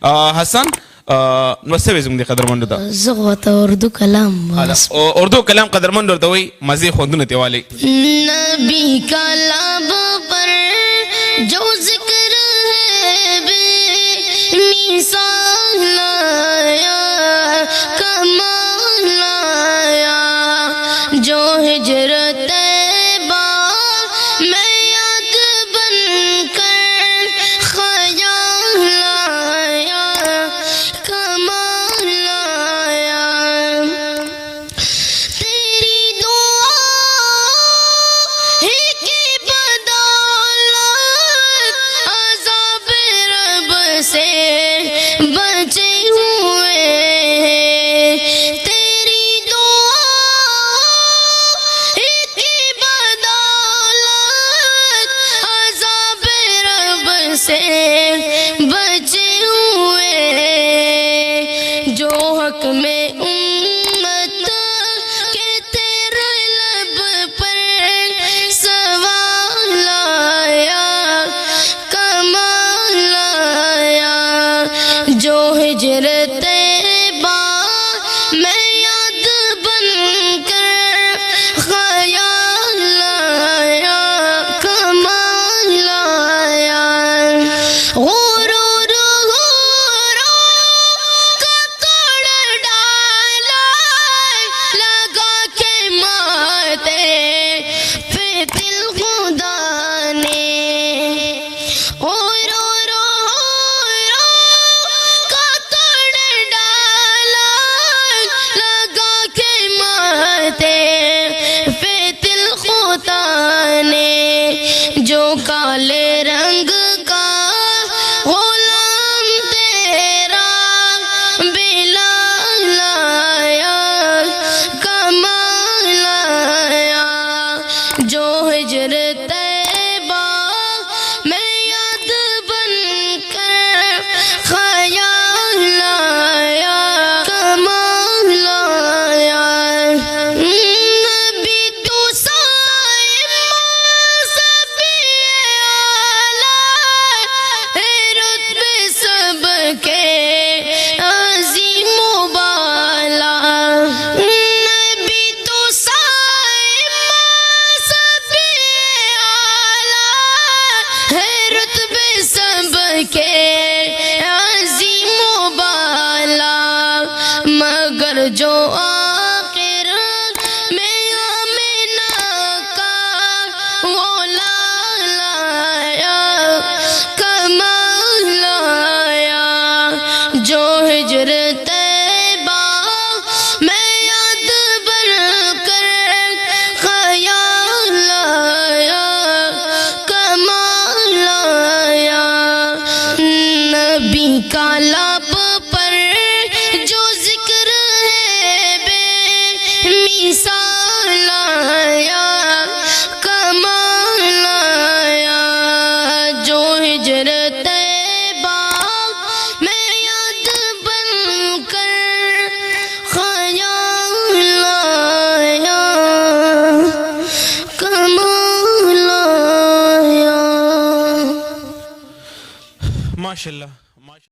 حسن نو څه زموږ د قدرمندو ته زه غواته اردو کلام اردو کلام قدرمند ورته وایي مزې خوندونه ترې والی. نبی کلام پر جو ذکر ہے بے مثال لایا کمال لایا جو ہجرت طیبہ میں یاد بن کر خیال لایا کمال لایا تیری دعا ہی کی بدولت عذاب رب سے بچے ہوئے تیری دعا ہی کی بدولت عذاب رب سے بچے ہوئے جو حق میں امت کے تیرے لب پر سوال آیا کمال آیا جو ہجرت طیبہ میں یاد بن کر خیال آیا کمال آیا غرور کا توڑ ڈالا لگا کے ماتے پہ دل خدا نے کا توڑ ڈالا لگا کے ماتے پہ دل خدا نے جو کالے رنگ کا غلام تیرا بلال آیا کمال آیا جو ہجرت طیبہ میں یاد بن کر خیال آیا کمال آیا نبی تو صائم سبی اعلیٰ رتبے سب کے عظیم و بالا نبی تو صائم سبی اعلیٰ رتبے سب کے عظیم و بالا مگر جو آخر میں آمنہ کا وہ لال آیا کمال آیا جو ہجرت طیبہ میں یاد بن کر خیال آیا کمال آیا نبی کا لب پر جو ذکر ہے بے مثال آیا کمال آیا جو ہجرت طیبہ میں یاد بن کر خیال آیا کمال آیا. ماشاءاللہ